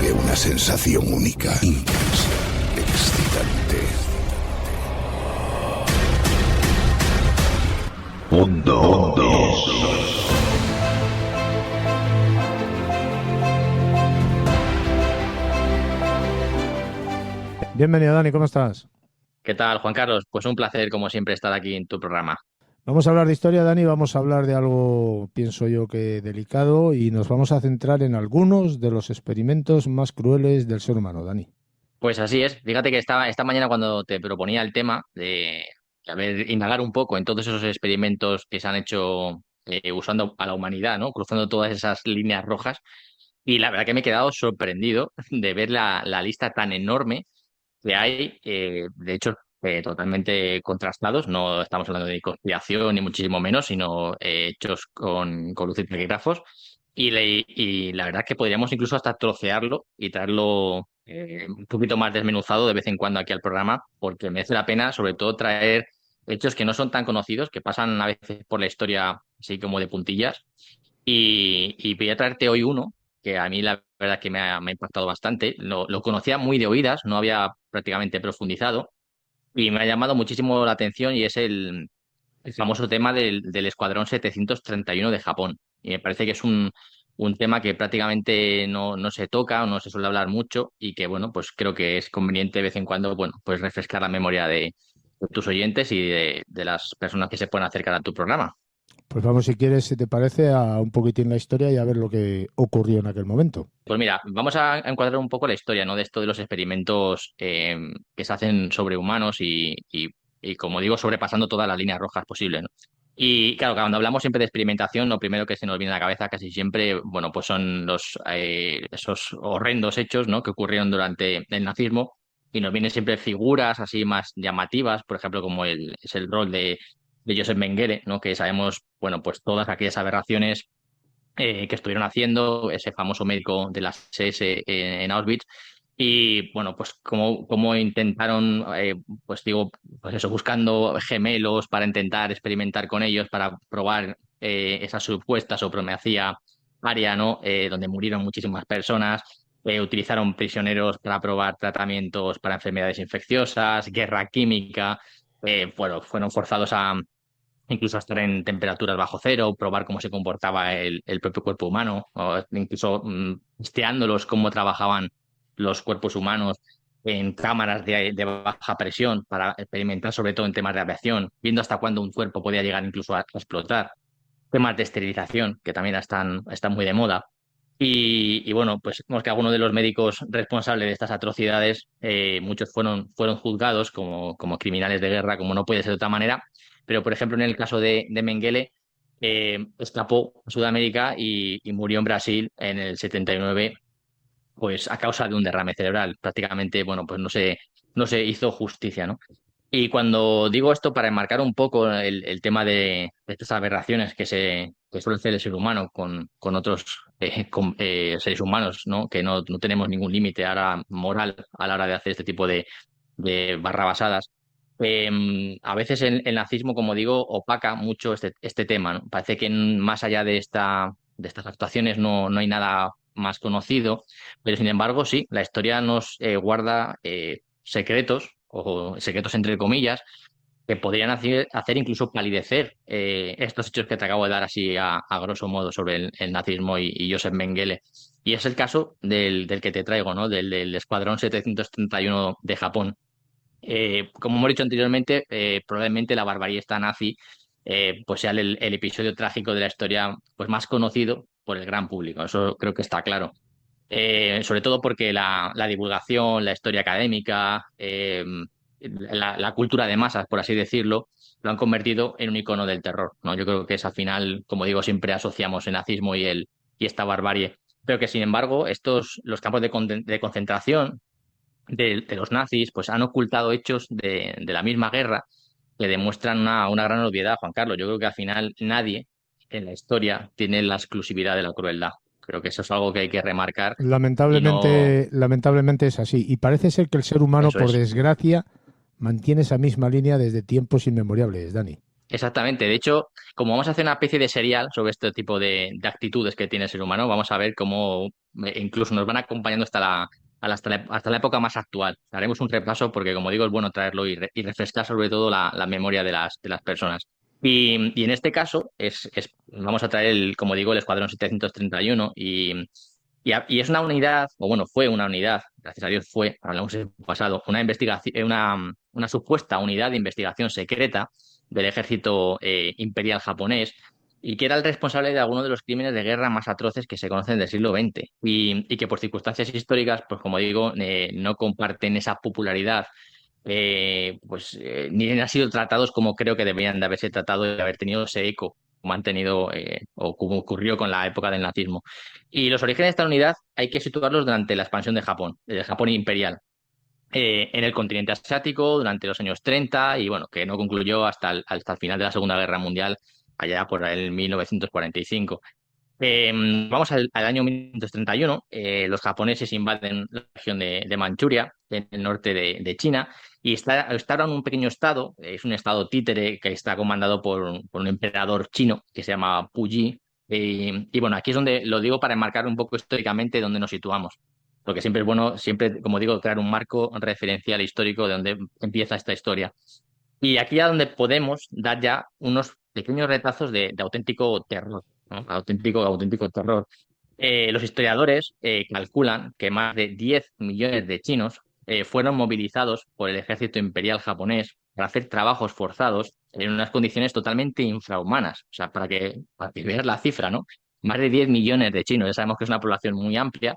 provoque una sensación única, intensa, excitante. Mundo. Bienvenido, Dani, ¿cómo estás? ¿Qué tal, Juan Carlos? Pues un placer, como siempre, estar aquí en tu programa. Vamos a hablar de historia, Dani, vamos a hablar de algo, pienso yo, que delicado, y nos vamos a centrar en algunos de los experimentos más crueles del ser humano, Dani. Pues así es. Fíjate que esta mañana cuando te proponía el tema de indagar un poco en todos esos experimentos que se han hecho usando a la humanidad, ¿no? Cruzando todas esas líneas rojas. Y la verdad que me he quedado sorprendido de ver la lista tan enorme que hay, de hecho, totalmente contrastados. No estamos hablando de conspiración ni muchísimo menos, sino hechos con luces y taquígrafos. Y la verdad que podríamos incluso hasta trocearlo y traerlo un poquito más desmenuzado de vez en cuando aquí al programa, porque merece la pena, sobre todo, traer hechos que no son tan conocidos, que pasan a veces por la historia así como de puntillas. Y voy a traerte hoy uno que a mí la verdad que me ha impactado bastante. Lo conocía muy de oídas, no había prácticamente profundizado y me ha llamado muchísimo la atención y es el famoso tema del Escuadrón 731 de Japón. Y me parece que es un tema que prácticamente no se toca o no se suele hablar mucho y que, bueno, pues creo que es conveniente de vez en cuando, bueno, pues refrescar la memoria de tus oyentes y de las personas que se pueden acercar a tu programa. Pues vamos, si quieres, si te parece, a un poquitín la historia y a ver lo que ocurrió en aquel momento. Pues mira, vamos a encuadrar un poco la historia, ¿no? De esto de los experimentos que se hacen sobre humanos y, como digo, sobrepasando todas las líneas rojas posibles, ¿no? Y claro, cuando hablamos siempre de experimentación, lo primero que se nos viene a la cabeza casi siempre, bueno, pues son esos horrendos hechos, ¿no? Que ocurrieron durante el nazismo y nos vienen siempre figuras así más llamativas, por ejemplo, como es el rol de Joseph Mengele, ¿no? Que sabemos, bueno, pues todas aquellas aberraciones que estuvieron haciendo, ese famoso médico de las SS en Auschwitz. Y bueno, pues como intentaron, pues digo, pues eso, buscando gemelos para intentar experimentar con ellos, para probar esa supuesta supremacía aria, ¿no? Donde murieron muchísimas personas. Utilizaron prisioneros para probar tratamientos para enfermedades infecciosas, guerra química. Bueno, fueron forzados a incluso estar en temperaturas bajo cero, probar cómo se comportaba el propio cuerpo humano, o incluso testeándolos cómo trabajaban los cuerpos humanos en cámaras de baja presión para experimentar sobre todo en temas de aviación, viendo hasta cuándo un cuerpo podía llegar incluso a explotar, temas de esterilización que también están muy de moda. Y bueno, pues vemos que algunos de los médicos responsables de estas atrocidades, muchos fueron juzgados como criminales de guerra, como no puede ser de otra manera. Pero, por ejemplo, en el caso de Mengele, escapó a Sudamérica y murió en Brasil en el 79, pues a causa de un derrame cerebral. Prácticamente, bueno, pues no se hizo justicia, ¿no? Y cuando digo esto, para enmarcar un poco el tema de estas aberraciones que suele hacer el ser humano con otros seres humanos, ¿no? Que no tenemos ningún límite ahora moral a la hora de hacer este tipo de barrabasadas. A veces el nazismo, como digo, opaca mucho este tema, ¿no? Parece que más allá de estas actuaciones no hay nada más conocido, pero sin embargo, sí, la historia nos guarda secretos, o secretos entre comillas, que podrían hacer incluso palidecer estos hechos que te acabo de dar así a grosso modo sobre el nazismo y Joseph Mengele. Y es el caso del que te traigo, ¿no? Del Escuadrón 731 de Japón. Como hemos dicho anteriormente, probablemente la barbarie nazi pues sea el episodio trágico de la historia pues más conocido por el gran público. Eso creo que está claro. Sobre todo porque la divulgación, la historia académica, la cultura de masas, por así decirlo, lo han convertido en un icono del terror, ¿no? Yo creo que es al final, como digo, siempre asociamos el nazismo y esta barbarie. Pero que sin embargo, los campos de concentración de los nazis, pues han ocultado hechos de la misma guerra que demuestran una gran obviedad, Juan Carlos. Yo creo que al final nadie en la historia tiene la exclusividad de la crueldad. Creo que eso es algo que hay que remarcar y no... Lamentablemente es así. Y parece ser que el ser humano, Eso por es. desgracia, mantiene esa misma línea desde tiempos inmemoriales, Dani. Exactamente. De hecho, como vamos a hacer una especie de serial sobre este tipo de actitudes que tiene el ser humano, vamos a ver cómo incluso nos van acompañando hasta la época más actual. Haremos un repaso porque, como digo, es bueno traerlo y refrescar sobre todo la memoria de las personas. Y en este caso vamos a traer, como digo, el Escuadrón 731 y es una unidad, o bueno, fue una unidad, gracias a Dios fue, hablamos en pasado, una investigación, una supuesta unidad de investigación secreta del ejército imperial japonés y que era el responsable de algunos de los crímenes de guerra más atroces que se conocen del siglo XX y que por circunstancias históricas, pues como digo, no comparten esa popularidad, ni han sido tratados como creo que deberían de haberse tratado y haber tenido ese eco como han tenido o como ocurrió con la época del nazismo. Y los orígenes de esta unidad hay que situarlos durante la expansión de Japón, del Japón imperial en el continente asiático durante los años 30 y bueno, que no concluyó hasta el final de la Segunda Guerra Mundial, allá por el 1945. Vamos al año 1931. Los japoneses invaden la región de Manchuria, en el norte de China, y instauran un pequeño estado, es un estado títere que está comandado por un emperador chino que se llama Puyi. Y bueno, aquí es donde lo digo para enmarcar un poco históricamente dónde nos situamos. Porque siempre es bueno, siempre, como digo, crear un marco referencial histórico de dónde empieza esta historia. Y aquí es donde podemos dar ya unos pequeños retazos de auténtico terror, ¿no? Auténtico terror. Los historiadores calculan que más de 10 millones de chinos fueron movilizados por el ejército imperial japonés para hacer trabajos forzados en unas condiciones totalmente infrahumanas. O sea, para que veas la cifra, ¿no? Más de 10 millones de chinos. Ya sabemos que es una población muy amplia.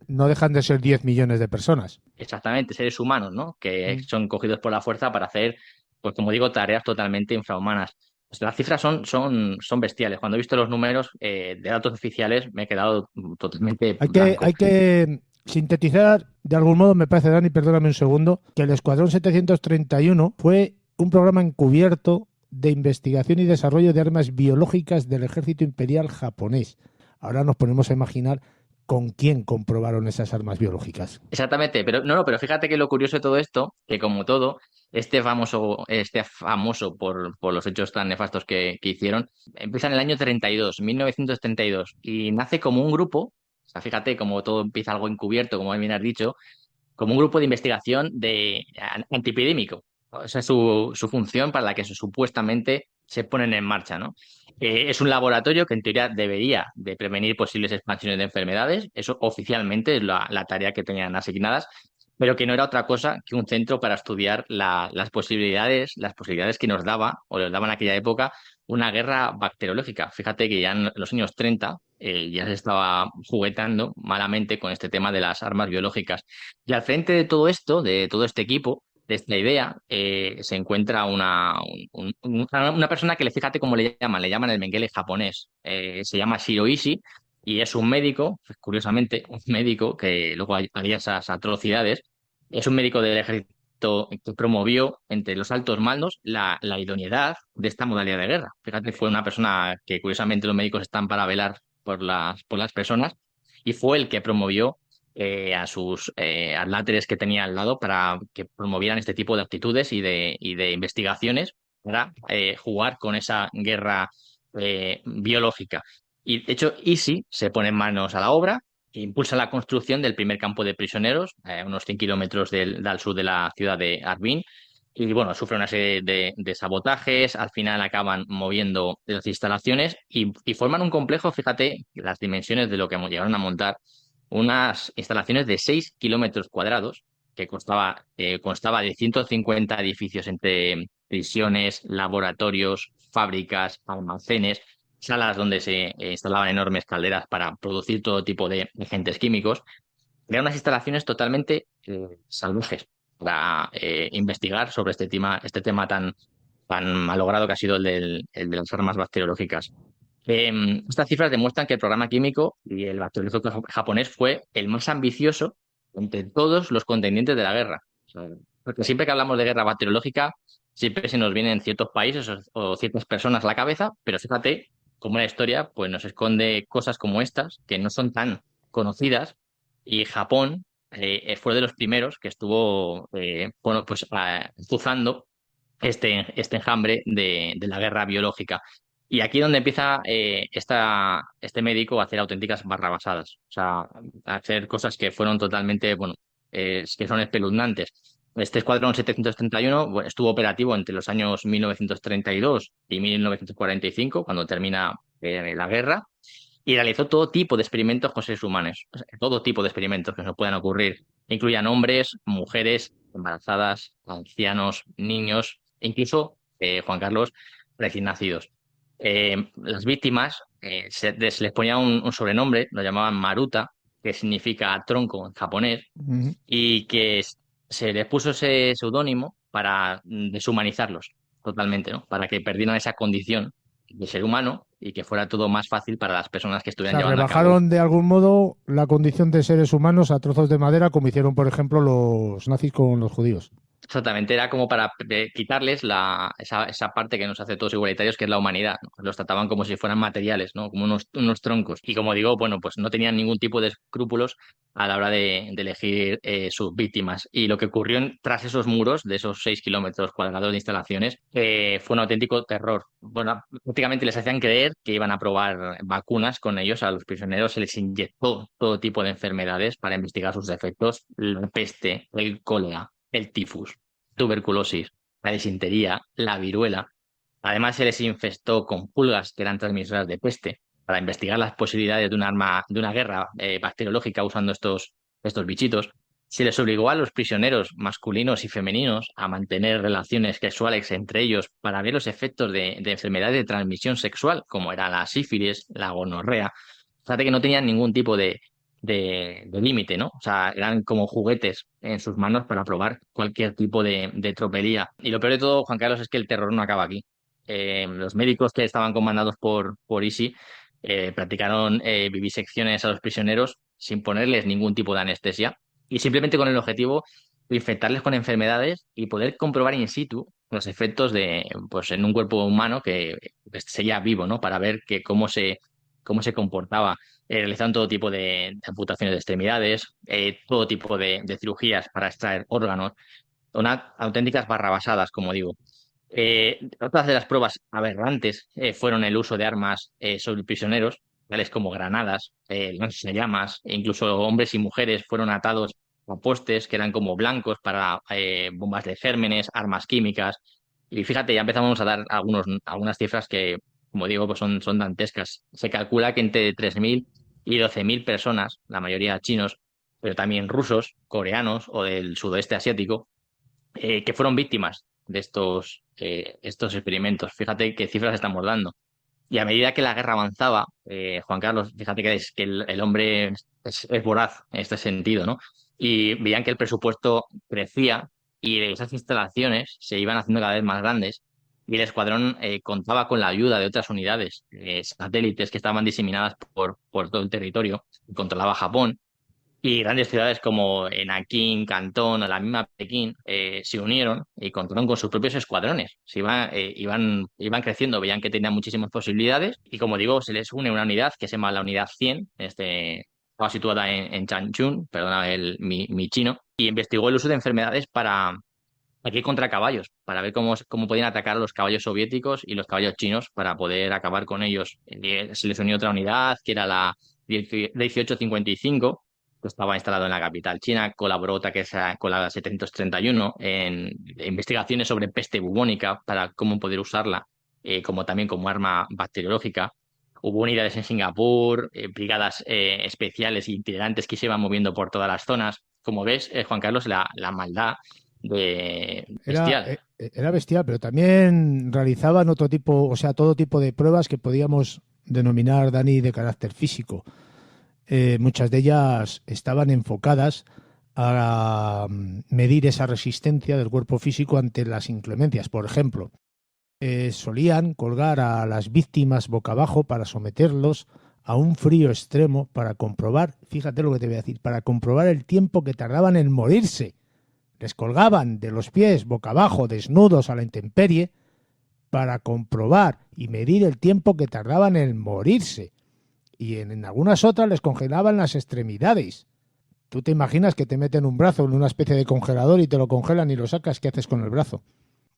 No dejan de ser 10 millones de personas. Exactamente, seres humanos, ¿no? Que Mm. son cogidos por la fuerza para hacer, pues como digo, tareas totalmente infrahumanas. Pues las cifras son bestiales. Cuando he visto los números de datos oficiales me he quedado totalmente blanco. Hay que sintetizar de algún modo, me parece, Dani, perdóname un segundo, que el Escuadrón 731 fue un programa encubierto de investigación y desarrollo de armas biológicas del ejército imperial japonés. Ahora nos ponemos a imaginar con quién comprobaron esas armas biológicas. Exactamente, pero no, pero fíjate que lo curioso de todo esto, que como todo, este famoso por los hechos tan nefastos que hicieron, empieza en el año 32, 1932, y nace como un grupo, o sea, fíjate como todo empieza algo encubierto, como bien has dicho, como un grupo de investigación antiepidémico. Esa es su función para la que supuestamente se ponen en marcha, ¿no? Es un laboratorio que en teoría debería de prevenir posibles expansiones de enfermedades, eso oficialmente es la tarea que tenían asignadas, pero que no era otra cosa que un centro para estudiar las posibilidades que nos daba o les daban en aquella época una guerra bacteriológica. Fíjate que ya en los años 30 ya se estaba juguetando malamente con este tema de las armas biológicas. Y al frente de todo esto, de todo este equipo, de esta idea, se encuentra una persona que, fíjate cómo le llaman el Mengele japonés. Se llama Shiroishi y es un médico, curiosamente, un médico que luego haría esas atrocidades. Es un médico del ejército que promovió entre los altos mandos la idoneidad de esta modalidad de guerra. Fíjate, fue una persona que curiosamente los médicos están para velar por las personas y fue el que promovió a sus adláteres que tenía al lado para que promovieran este tipo de actitudes y de investigaciones para jugar con esa guerra biológica. Y de hecho, Easy se pone en manos a la obra e impulsa la construcción del primer campo de prisioneros, unos 100 kilómetros al sur de la ciudad de Harbin. Y bueno, sufre una serie de sabotajes, al final acaban moviendo las instalaciones y forman un complejo, fíjate, las dimensiones de lo que llegaron a montar, unas instalaciones de 6 kilómetros cuadrados, que constaba de 150 edificios entre prisiones, laboratorios, fábricas, almacenes, salas donde se instalaban enormes calderas para producir todo tipo de agentes químicos. Eran unas instalaciones totalmente salvajes para investigar sobre este tema tan malogrado que ha sido el de las armas bacteriológicas. Estas cifras demuestran que el programa químico y el bacteriológico japonés fue el más ambicioso entre todos los contendientes de la guerra. O sea, porque siempre que hablamos de guerra bacteriológica, siempre se nos vienen ciertos países o ciertas personas a la cabeza, pero fíjate cómo la historia pues, nos esconde cosas como estas, que no son tan conocidas, y Japón fue de los primeros que estuvo bueno, pues, azuzando este enjambre de la guerra biológica. Y aquí es donde empieza este médico a hacer auténticas barrabasadas, o sea, a hacer cosas que fueron totalmente, bueno, que son espeluznantes. Este escuadrón 731, bueno, estuvo operativo entre los años 1932 y 1945, cuando termina la guerra, y realizó todo tipo de experimentos con seres humanos, o sea, todo tipo de experimentos que nos puedan ocurrir. Incluían hombres, mujeres, embarazadas, ancianos, niños, e incluso, Juan Carlos, recién nacidos. Las víctimas se les ponía un sobrenombre, lo llamaban Maruta, que significa tronco en japonés, Ujú. y que se les puso ese seudónimo para deshumanizarlos totalmente, ¿no? Para que perdieran esa condición de ser humano y que fuera todo más fácil para las personas que O estuvieran sea, llevando a cabo. rebajaron de algún modo la condición de seres humanos a trozos de madera, como hicieron, por ejemplo, los nazis con los judíos. Exactamente, era como para quitarles esa parte que nos hace todos igualitarios, que es la humanidad, ¿no? Los trataban como si fueran materiales, ¿no? Como unos troncos. Y como digo, bueno, pues no tenían ningún tipo de escrúpulos a la hora de elegir sus víctimas. Y lo que ocurrió tras esos muros, de esos 6 kilómetros cuadrados de instalaciones, fue un auténtico terror. Bueno, prácticamente les hacían creer que iban a probar vacunas con ellos. A los prisioneros se les inyectó todo tipo de enfermedades para investigar sus efectos: la peste, el cólera, el tifus, tuberculosis, la disentería, la viruela. Además, se les infestó con pulgas que eran transmisoras de peste para investigar las posibilidades de un arma, de una guerra bacteriológica usando estos bichitos. Se les obligó a los prisioneros masculinos y femeninos a mantener relaciones sexuales entre ellos para ver los efectos de enfermedades de transmisión sexual, como era la sífilis, la gonorrea. Fíjate que no tenían ningún tipo de límite, ¿no? O sea, eran como juguetes en sus manos para probar cualquier tipo de tropelía. Y lo peor de todo, Juan Carlos, es que el terror no acaba aquí. Los médicos que estaban comandados por Isi practicaron vivisecciones a los prisioneros sin ponerles ningún tipo de anestesia y simplemente con el objetivo de infectarles con enfermedades y poder comprobar in situ los efectos pues, en un cuerpo humano que seguía vivo, ¿no? Para ver cómo se comportaba. Realizaron todo tipo de amputaciones de extremidades, todo tipo de cirugías para extraer órganos, unas auténticas barrabasadas, como digo. Otras de las pruebas aberrantes fueron el uso de armas sobre prisioneros, tales como granadas, lanzallamas, e incluso hombres y mujeres fueron atados a postes que eran como blancos para bombas de gérmenes, armas químicas. Y fíjate, ya empezamos a dar algunas cifras que, como digo, pues son dantescas. Se calcula que entre 3.000 y 12.000 personas, la mayoría chinos, pero también rusos, coreanos o del sudoeste asiático, que fueron víctimas de estos experimentos. Fíjate qué cifras estamos dando. Y a medida que la guerra avanzaba, Juan Carlos, fíjate que el hombre es voraz en este sentido, ¿no? Y veían que el presupuesto crecía y esas instalaciones se iban haciendo cada vez más grandes. Y el escuadrón contaba con la ayuda de otras unidades, satélites que estaban diseminadas por todo el territorio. Controlaba Japón y grandes ciudades como Nankín, Cantón o la misma Pekín se unieron y contaron con sus propios escuadrones. Iban creciendo, veían que tenían muchísimas posibilidades y, como digo, se les une una unidad que se llama la Unidad 100, estaba situada en Changchun, perdona mi chino, y investigó el uso de enfermedades para aquí contra caballos, para ver cómo podían atacar a los caballos soviéticos y los caballos chinos para poder acabar con ellos. Se les unió otra unidad, que era la 1855, que estaba instalado en la capital china. Colaboró con la 731 en investigaciones sobre peste bubónica para cómo poder usarla, como también como arma bacteriológica. Hubo unidades en Singapur, brigadas especiales e itinerantes que se iban moviendo por todas las zonas. Como ves, Juan Carlos, la maldad bestial. Era bestial, pero también realizaban otro tipo, o sea, todo tipo de pruebas que podíamos denominar, Dani, de carácter físico. Muchas de ellas estaban enfocadas a medir esa resistencia del cuerpo físico ante las inclemencias. Por ejemplo, solían colgar a las víctimas boca abajo para someterlos a un frío extremo para comprobar, fíjate lo que te voy a decir, para comprobar el tiempo que tardaban en morirse. Les colgaban de los pies boca abajo, desnudos a la intemperie, para comprobar y medir el tiempo que tardaban en morirse. Y en algunas otras les congelaban las extremidades. ¿Tú te imaginas que te meten un brazo en una especie de congelador y te lo congelan y lo sacas? ¿Qué haces con el brazo?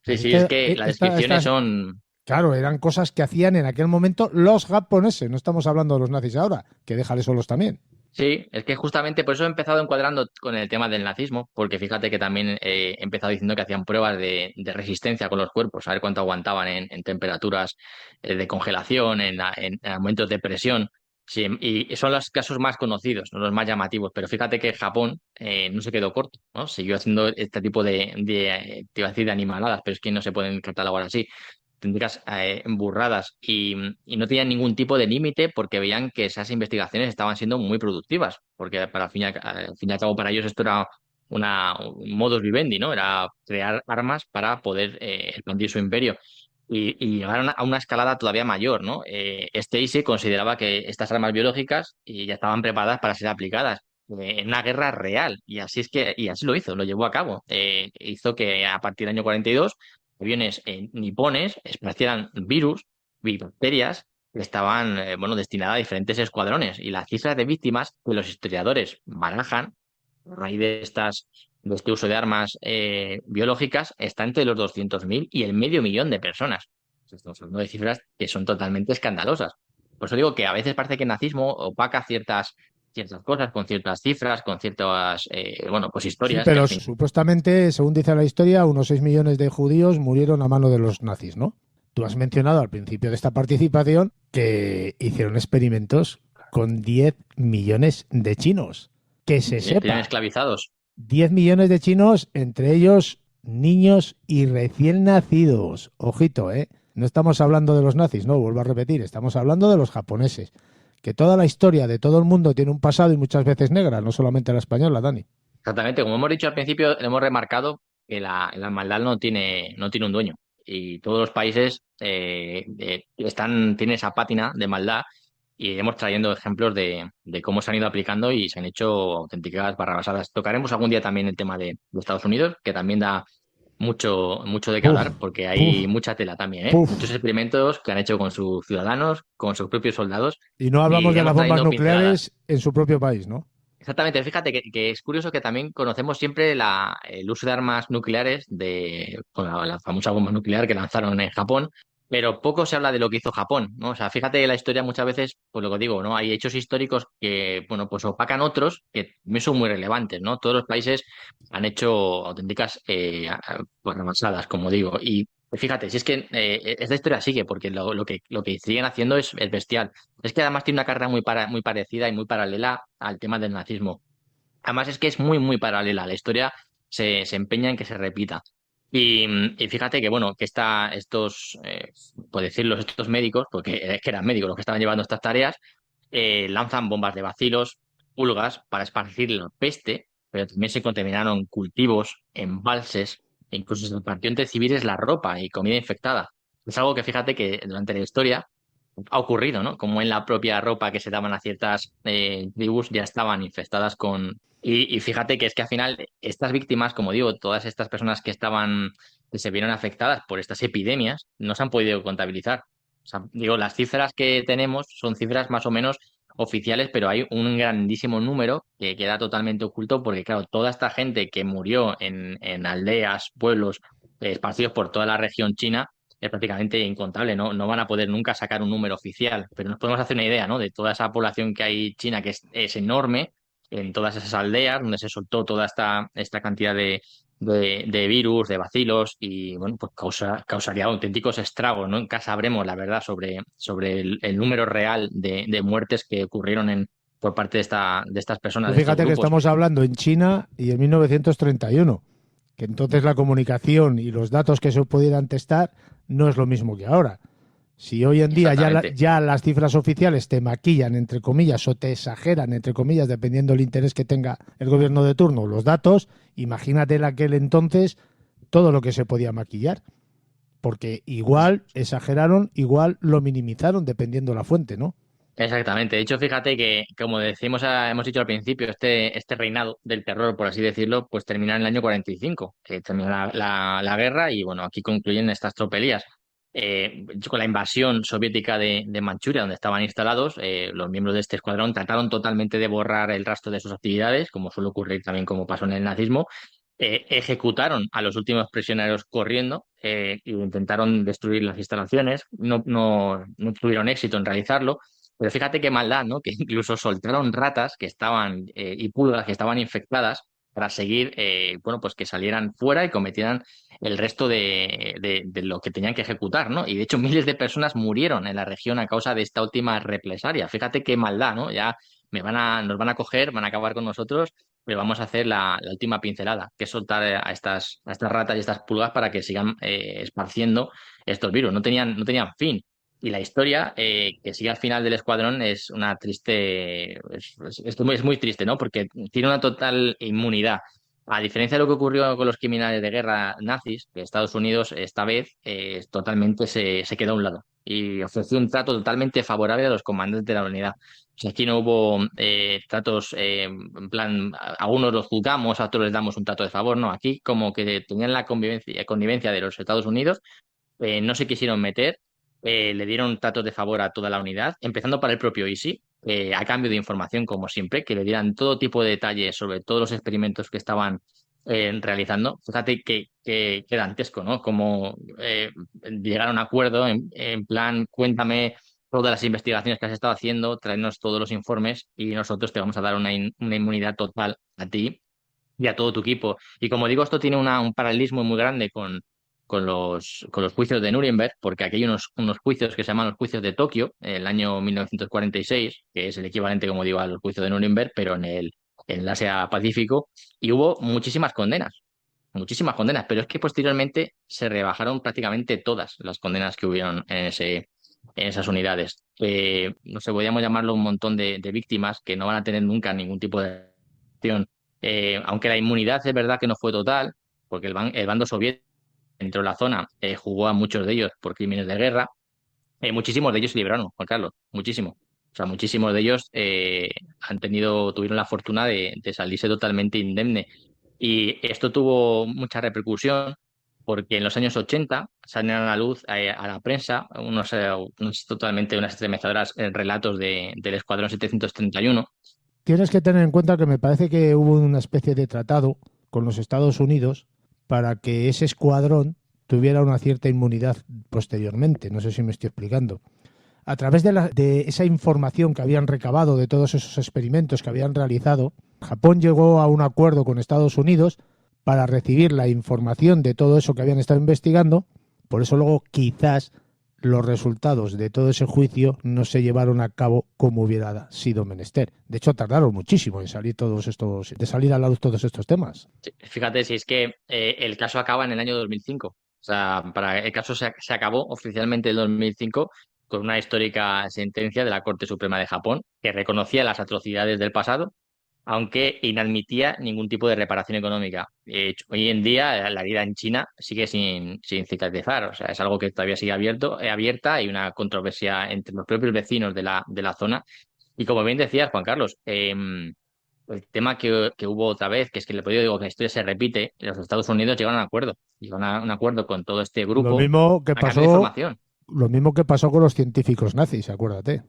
Sí, Pues sí, es que las descripciones estas, son... claro, eran cosas que hacían en aquel momento los japoneses. No estamos hablando de los nazis ahora, que déjale solos también. Sí, es que justamente por eso he empezado encuadrando con el tema del nazismo, porque fíjate que también he empezado diciendo que hacían pruebas de resistencia con los cuerpos, a ver cuánto aguantaban en temperaturas de congelación, en aumentos de presión. Sí, y son los casos más conocidos, no los más llamativos, pero fíjate que Japón no se quedó corto, ¿no? Siguió haciendo este tipo te iba a decir de animaladas, pero es que no se pueden catalogar así tendrías burradas y no tenían ningún tipo de límite porque veían que esas investigaciones estaban siendo muy productivas, porque al fin y al cabo para ellos esto era un modus vivendi, ¿no? Era crear armas para poder expandir su imperio. Y llegaron a una escalada todavía mayor, ¿no? Stacy consideraba que estas armas biológicas ya estaban preparadas para ser aplicadas en una guerra real, y así lo hizo, lo llevó a cabo. Hizo que a partir del año 42 aviones nipones esparcieran virus y bacterias que estaban bueno, destinadas a diferentes escuadrones. Y las cifras de víctimas que los historiadores barajan a raíz de este uso de armas biológicas está entre los 200.000 y el medio millón de personas. Estamos hablando de cifras que son totalmente escandalosas. Por eso digo que a veces parece que el nazismo opaca ciertas cosas con ciertas cifras, con ciertas bueno, pues Sí, historias que al pero fin. supuestamente, según dice la historia, unos 6 millones de judíos murieron a mano de los nazis, ¿no? Tú has mencionado al principio de esta participación que hicieron experimentos con 10 millones de chinos. Que se Tenían sepa, esclavizados. 10 millones de chinos, entre ellos niños y recién nacidos. Ojito, ¿eh? No estamos hablando de los nazis, no, vuelvo a repetir, estamos hablando de los japoneses. Que toda la historia de todo el mundo tiene un pasado y muchas veces negra, no solamente la española, Dani. Exactamente, como hemos dicho al principio, hemos remarcado que la maldad no tiene un dueño y todos los países tienen esa pátina de maldad y iremos trayendo ejemplos de cómo se han ido aplicando y se han hecho auténticas barrabasadas. Tocaremos algún día también el tema de Estados Unidos, que también da mucho de qué Puf, hablar porque puf, hay mucha tela también, ¿eh? puf. Muchos experimentos que han hecho con sus ciudadanos, con sus propios soldados Y no y hablamos de las iremos bombas trayendo pinceladas. nucleares en su propio país, ¿no? Exactamente, fíjate que es curioso que también conocemos siempre el uso de armas nucleares, con la famosa bomba nuclear que lanzaron en Japón, pero poco se habla de lo que hizo Japón, ¿no? O sea, fíjate que la historia muchas veces, pues lo que digo, ¿no? Hay hechos históricos que, bueno, pues opacan otros que también son muy relevantes, ¿no? Todos los países han hecho auténticas pues, avanzadas, como digo, y fíjate, si es que esta historia sigue, porque lo que siguen haciendo es bestial. Es que además tiene una carrera muy parecida y muy paralela al tema del nazismo. Además es que es muy paralela. La historia se empeña en que se repita. Y fíjate que, bueno, que por decirlo, estos médicos, porque es que eran médicos los que estaban llevando estas tareas, lanzan bombas de bacilos, pulgas para esparcir la peste, pero también se contaminaron cultivos, embalses, e incluso se partió entre civiles la ropa y comida infectada. Es algo que fíjate que durante la historia ha ocurrido, ¿no? Como en la propia ropa que se daban a ciertas tribus ya estaban infestadas con... Y fíjate que es que al final estas víctimas, como digo, todas estas personas que se vieron afectadas por estas epidemias, no se han podido contabilizar. O sea, digo, las cifras que tenemos son cifras más o menos oficiales, pero hay un grandísimo número que queda totalmente oculto porque, claro, toda esta gente que murió en aldeas, pueblos, esparcidos por toda la región china, es prácticamente incontable, ¿no? No van a poder nunca sacar un número oficial, pero nos podemos hacer una idea, ¿no? De toda esa población que hay china, que es enorme, en todas esas aldeas donde se soltó toda esta cantidad de virus, de bacilos, y bueno, pues causaría auténticos estragos, ¿no? Nunca sabremos la verdad sobre el número real de muertes que ocurrieron por parte de estas personas, Tú de estos fíjate que grupos. estamos hablando en China y en 1931, que entonces la comunicación y los datos que se pudieran testar no es lo mismo que ahora. Si hoy en día Exactamente. ya las cifras oficiales te maquillan, entre comillas, o te exageran, entre comillas, dependiendo del interés que tenga el gobierno de turno, los datos, imagínate en aquel entonces todo lo que se podía maquillar. Porque igual exageraron, igual lo minimizaron, dependiendo la fuente, ¿no? Exactamente. De hecho, fíjate que, como decimos, hemos dicho al principio, este reinado del terror, por así decirlo, pues termina en el año 45, que termina la guerra y, bueno, aquí concluyen estas tropelías. Con la invasión soviética de Manchuria, donde estaban instalados, los miembros de este escuadrón trataron totalmente de borrar el rastro de sus actividades, como suele ocurrir también como pasó en el nazismo, ejecutaron a los últimos prisioneros corriendo e intentaron destruir las instalaciones. No tuvieron éxito en realizarlo. Pero fíjate qué maldad, ¿no? Que incluso soltaron ratas que estaban y pulgas que estaban infectadas para seguir, bueno, pues que salieran fuera y cometieran el resto de lo que tenían que ejecutar, ¿no? Y de hecho miles de personas murieron en la región a causa de esta última represalia. Fíjate qué maldad, ¿no? Ya nos van a coger, van a acabar con nosotros, pero vamos a hacer la última pincelada, que es soltar a estas ratas y estas pulgas para que sigan esparciendo estos virus. No tenían fin. Y la historia que sigue al final del escuadrón es una triste, es muy triste, ¿no? Porque tiene una total inmunidad. A diferencia de lo que ocurrió con los criminales de guerra nazis, que Estados Unidos esta vez totalmente se quedó a un lado y ofreció un trato totalmente favorable a los comandantes de la unidad. O sea, aquí no hubo tratos en plan, a unos los juzgamos, a otros les damos un trato de favor, no. Aquí como que tenían la connivencia de los Estados Unidos, no se quisieron meter, le dieron tratos de favor a toda la unidad, empezando por el propio Easy, a cambio de información, como siempre, que le dieran todo tipo de detalles sobre todos los experimentos que estaban realizando. Fíjate que dantesco, ¿no? Como llegaron a un acuerdo en plan, cuéntame todas las investigaciones que has estado haciendo, tráenos todos los informes y nosotros te vamos a dar una inmunidad total a ti y a todo tu equipo. Y como digo, esto tiene un paralelismo muy grande con los juicios de Nuremberg, porque aquí hay unos juicios que se llaman los juicios de Tokio, en el año 1946, que es el equivalente, como digo, a los juicios de Nuremberg, pero en el Asia-Pacífico, y hubo muchísimas condenas, pero es que posteriormente se rebajaron prácticamente todas las condenas que hubieron en esas unidades. No sé, podríamos llamarlo un montón de víctimas que no van a tener nunca ningún tipo de acción. Aunque la inmunidad es verdad que no fue total, porque el bando soviético entró en la zona, jugó a muchos de ellos por crímenes de guerra. Muchísimos de ellos se libraron, Juan Carlos, muchísimo. O sea, muchísimos de ellos tuvieron la fortuna de salirse totalmente indemne. Y esto tuvo mucha repercusión porque en los años 80 salieron a la luz a la prensa unas estremecedoras relatos del Escuadrón 731. Tienes que tener en cuenta que me parece que hubo una especie de tratado con los Estados Unidos para que ese escuadrón tuviera una cierta inmunidad posteriormente. No sé si me estoy explicando. A través de esa información que habían recabado de todos esos experimentos que habían realizado, Japón llegó a un acuerdo con Estados Unidos para recibir la información de todo eso que habían estado investigando. Por eso luego quizás los resultados de todo ese juicio no se llevaron a cabo como hubiera sido menester. De hecho, tardaron muchísimo en salir de salir a la luz todos estos temas. Sí, fíjate, si es que el caso acaba en el año 2005. O sea, el caso se acabó oficialmente en 2005 con una histórica sentencia de la Corte Suprema de Japón que reconocía las atrocidades del pasado, aunque inadmitía ningún tipo de reparación económica. Hoy en día la herida en China sigue sin cicatrizar, o sea, es algo que todavía sigue abierta. Hay una controversia entre los propios vecinos de la zona. Y como bien decías, Juan Carlos, el tema que hubo otra vez, que es que digo que la historia se repite, los Estados Unidos llegaron a un acuerdo con todo este grupo a cambio de información. Lo mismo que pasó con los científicos nazis, acuérdate.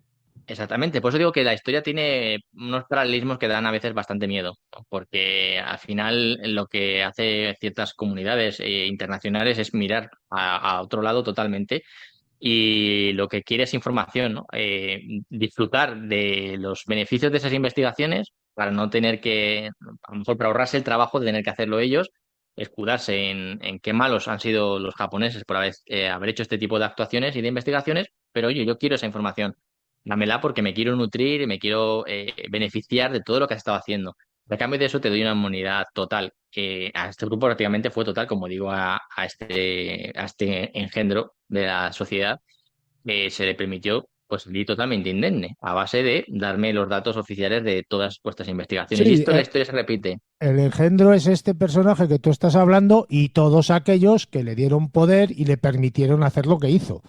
Exactamente, por eso digo que la historia tiene unos paralelismos que dan a veces bastante miedo, ¿no? Porque al final lo que hace ciertas comunidades internacionales es mirar a otro lado totalmente y lo que quiere es información, ¿no? Disfrutar de los beneficios de esas investigaciones para no tener que, a lo mejor para ahorrarse el trabajo de tener que hacerlo ellos, escudarse en qué malos han sido los japoneses por haber hecho este tipo de actuaciones y de investigaciones, pero oye, yo quiero esa información. Dámela porque me quiero nutrir y me quiero beneficiar de todo lo que has estado haciendo. A cambio de eso te doy una inmunidad total, que a este grupo prácticamente fue total, como digo, a este engendro de la sociedad, se le permitió pues salir totalmente indemne, a base de darme los datos oficiales de todas vuestras investigaciones. Sí, Y la historia se repite. el engendro es este personaje que tú estás hablando y todos aquellos que le dieron poder y le permitieron hacer lo que hizo.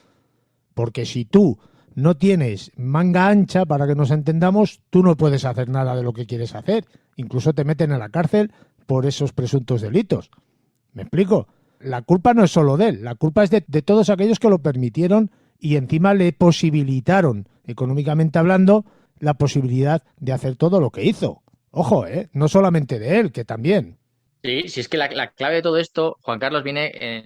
Porque si tú no tienes manga ancha, para que nos entendamos, tú no puedes hacer nada de lo que quieres hacer. Incluso te meten a la cárcel por esos presuntos delitos. ¿Me explico? La culpa no es solo de él, la culpa es de todos aquellos que lo permitieron y encima le posibilitaron, económicamente hablando, la posibilidad de hacer todo lo que hizo. Ojo, no solamente de él, que también. Sí, sí, es que la clave de todo esto, Juan Carlos, viene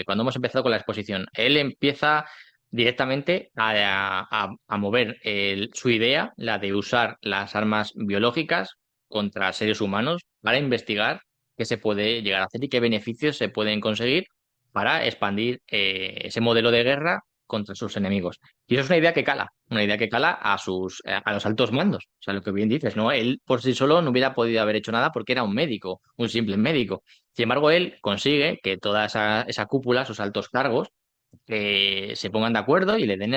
cuando hemos empezado con la exposición. Él empieza directamente a mover su idea, la de usar las armas biológicas contra seres humanos para investigar qué se puede llegar a hacer y qué beneficios se pueden conseguir para expandir ese modelo de guerra contra sus enemigos. Y eso es una idea que cala a los altos mandos. O sea, lo que bien dices, ¿no? Él por sí solo no hubiera podido haber hecho nada porque era un médico, un simple médico. Sin embargo, él consigue que toda esa cúpula, sus altos cargos, se pongan de acuerdo y le den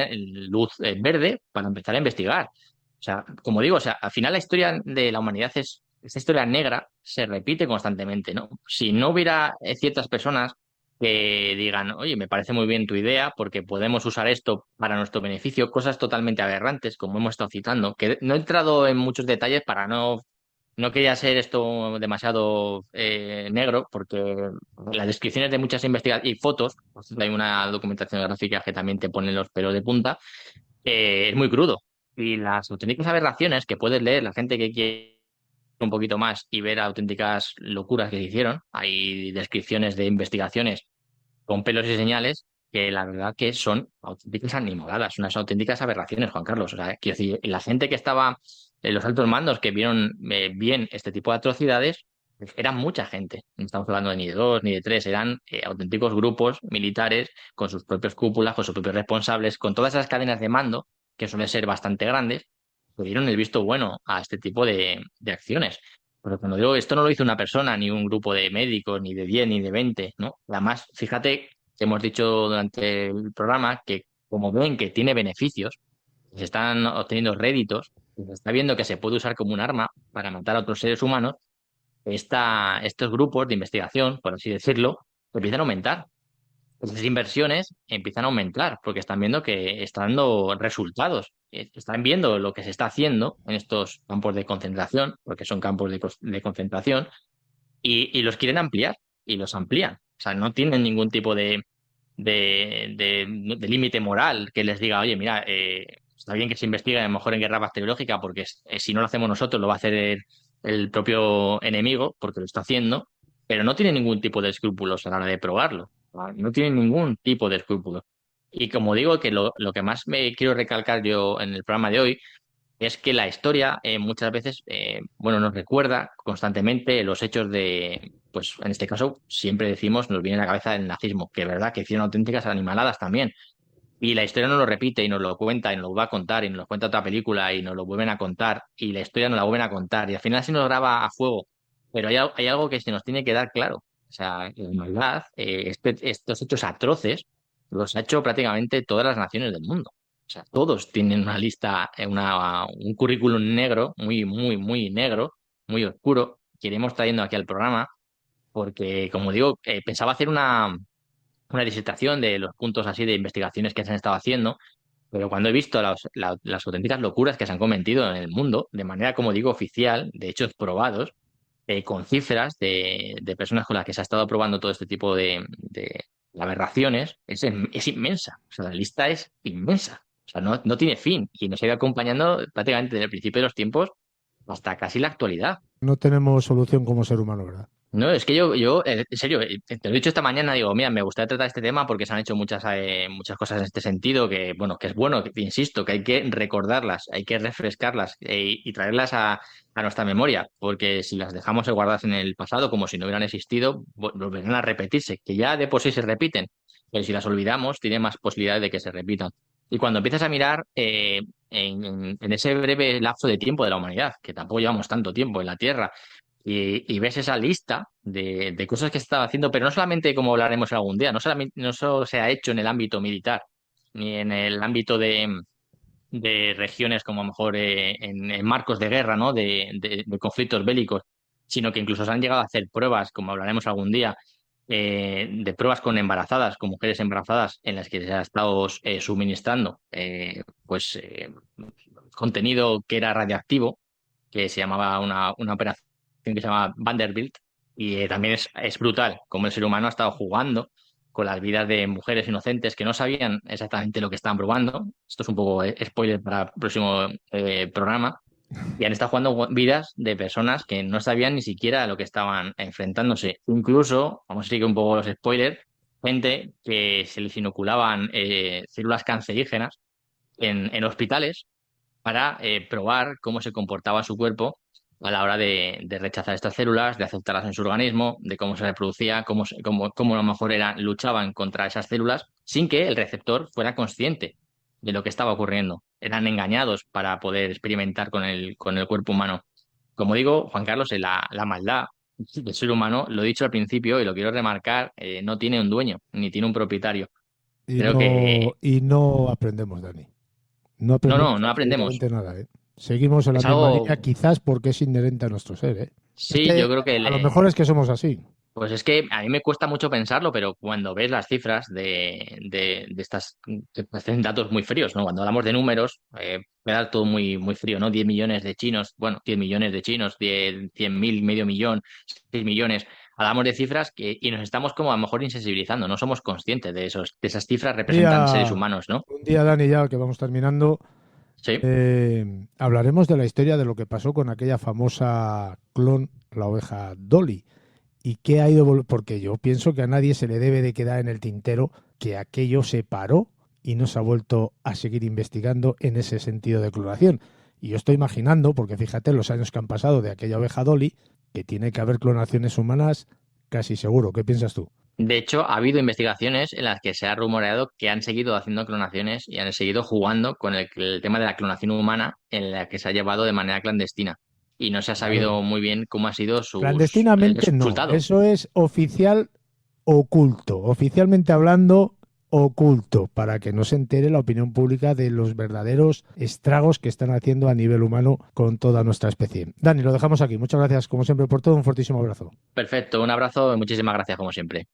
luz verde para empezar a investigar. O sea, como digo, o sea, al final la historia de la humanidad esta historia negra se repite constantemente, ¿no? Si no hubiera ciertas personas que digan, oye, me parece muy bien tu idea porque podemos usar esto para nuestro beneficio, cosas totalmente aberrantes, como hemos estado citando, que no he entrado en muchos detalles para no quería ser esto demasiado negro, porque las descripciones de muchas investigaciones y fotos, por ejemplo, hay una documentación gráfica que también te pone los pelos de punta, es muy crudo. Y las auténticas aberraciones que puedes leer, la gente que quiere un poquito más y ver auténticas locuras que se hicieron, hay descripciones de investigaciones con pelos y señales que la verdad que son auténticas animaladas, unas auténticas aberraciones, Juan Carlos. O sea, quiero decir, la gente que estaba en los altos mandos que vieron bien este tipo de atrocidades, pues, eran mucha gente. No estamos hablando de ni de dos ni de tres, eran auténticos grupos militares con sus propios cúpulas, con sus propios responsables, con todas esas cadenas de mando, que suelen ser bastante grandes, que dieron el visto bueno a este tipo de acciones. Pero cuando digo esto no lo hizo una persona, ni un grupo de médicos, ni de 10 ni de 20, ¿no? Además, fíjate que hemos dicho durante el programa que como ven que tiene beneficios, se están obteniendo réditos, y se está viendo que se puede usar como un arma para matar a otros seres humanos, estos grupos de investigación, por así decirlo, empiezan a aumentar. Esas inversiones empiezan a aumentar porque están viendo que está dando resultados. Están viendo lo que se está haciendo en estos campos de concentración, porque son campos de concentración, y los quieren ampliar y los amplían. O sea, no tienen ningún tipo de límite moral que les diga, oye, mira, está bien que se investigue a lo mejor en guerra bacteriológica porque si no lo hacemos nosotros lo va a hacer el propio enemigo porque lo está haciendo, pero no tiene ningún tipo de escrúpulos a la hora de probarlo. No tiene ningún tipo de escrúpulos. Y como digo, que lo que más me quiero recalcar yo en el programa de hoy es que la historia muchas veces, bueno, nos recuerda constantemente los hechos pues en este caso siempre decimos, nos viene a la cabeza el nazismo, que es verdad que hicieron auténticas animaladas también. Y la historia nos lo repite y nos lo cuenta y nos lo va a contar y nos lo cuenta otra película y nos lo vuelven a contar y la historia nos la vuelven a contar y al final se nos graba a fuego. Pero hay algo que se nos tiene que dar claro. O sea, en maldad, estos hechos atroces los ha hecho prácticamente todas las naciones del mundo. O sea, todos tienen una lista, un currículum negro, muy, muy, muy negro, muy oscuro, que iremos trayendo aquí al programa, porque, como digo, pensaba hacer una disertación de los puntos así de investigaciones que se han estado haciendo, pero cuando he visto las auténticas locuras que se han cometido en el mundo, de manera, como digo, oficial, de hechos probados, con cifras de personas con las que se ha estado probando todo este tipo de aberraciones, es inmensa. O sea, la lista es inmensa. O sea, no tiene fin y nos ha ido acompañando prácticamente desde el principio de los tiempos hasta casi la actualidad. No tenemos solución como ser humano, ¿verdad? No, es que yo en serio, te lo he dicho esta mañana, digo, mira, me gustaría tratar este tema porque se han hecho muchas cosas en este sentido, que es bueno, que insisto, que hay que recordarlas, hay que refrescarlas y traerlas a nuestra memoria, porque si las dejamos guardadas en el pasado como si no hubieran existido, volverán a repetirse, que ya de por sí se repiten, pero si las olvidamos, tiene más posibilidades de que se repitan. Y cuando empiezas a mirar en ese breve lapso de tiempo de la humanidad, que tampoco llevamos tanto tiempo en la Tierra, y ves esa lista de cosas que se estaba haciendo, pero no solamente como hablaremos algún día, no solo se ha hecho en el ámbito militar, ni en el ámbito de regiones como a lo mejor en marcos de guerra, ¿no? De conflictos bélicos, sino que incluso se han llegado a hacer pruebas, como hablaremos algún día, de pruebas con embarazadas, con mujeres embarazadas, en las que se ha estado suministrando contenido que era radiactivo, que se llamaba una operación que se llama Vanderbilt, y también es brutal cómo el ser humano ha estado jugando con las vidas de mujeres inocentes que no sabían exactamente lo que estaban probando. Esto es un poco spoiler para el próximo programa. Y han estado jugando vidas de personas que no sabían ni siquiera a lo que estaban enfrentándose. Incluso, vamos a seguir un poco los spoilers, gente que se les inoculaban células cancerígenas en hospitales para probar cómo se comportaba su cuerpo a la hora de rechazar estas células, de aceptarlas en su organismo, de cómo se reproducía, cómo a lo mejor luchaban contra esas células, sin que el receptor fuera consciente de lo que estaba ocurriendo. Eran engañados para poder experimentar con el cuerpo humano. Como digo, Juan Carlos, la maldad del ser humano, lo he dicho al principio y lo quiero remarcar, no tiene un dueño, ni tiene un propietario. Creo que Y no aprendemos, Dani. No no aprendemos aprendemos. absolutamente nada, ¿eh? Seguimos en la Es misma algo, línea, quizás porque es inherente a nuestro ser, ¿eh? Es sí, que yo creo que a lo mejor es que somos así. pues es que a mí me cuesta mucho pensarlo, pero cuando ves las cifras de estas, que parecen datos muy fríos, ¿no? Cuando hablamos de números, queda todo muy frío, ¿no? 10 millones de chinos, bueno, 10 millones de chinos, 100.000, medio millón, 6 millones. Hablamos de cifras y nos estamos como a lo mejor insensibilizando, no somos conscientes de esas cifras representan seres humanos, ¿no? Un día, Dani, ya que vamos terminando, Sí. hablaremos de la historia de lo que pasó con aquella famosa clon, la oveja Dolly. ¿Y qué ha ido? Porque yo pienso que a nadie se le debe de quedar en el tintero que aquello se paró y no se ha vuelto a seguir investigando en ese sentido de clonación. Y yo estoy imaginando, porque fíjate los años que han pasado de aquella oveja Dolly, que tiene que haber clonaciones humanas casi seguro. ¿Qué piensas tú? De hecho, ha habido investigaciones en las que se ha rumoreado que han seguido haciendo clonaciones y han seguido jugando con el tema de la clonación humana en la que se ha llevado de manera clandestina. Y no se ha Claro. sabido muy bien cómo ha sido el Clandestinamente no. resultado. Eso es oficial oculto. Oficialmente hablando, oculto, para que no se entere la opinión pública de los verdaderos estragos que están haciendo a nivel humano con toda nuestra especie. Dani, lo dejamos aquí. Muchas gracias, como siempre, por todo. Un fortísimo abrazo. Perfecto, un abrazo y muchísimas gracias como siempre.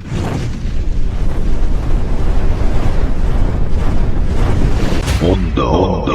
Mundo.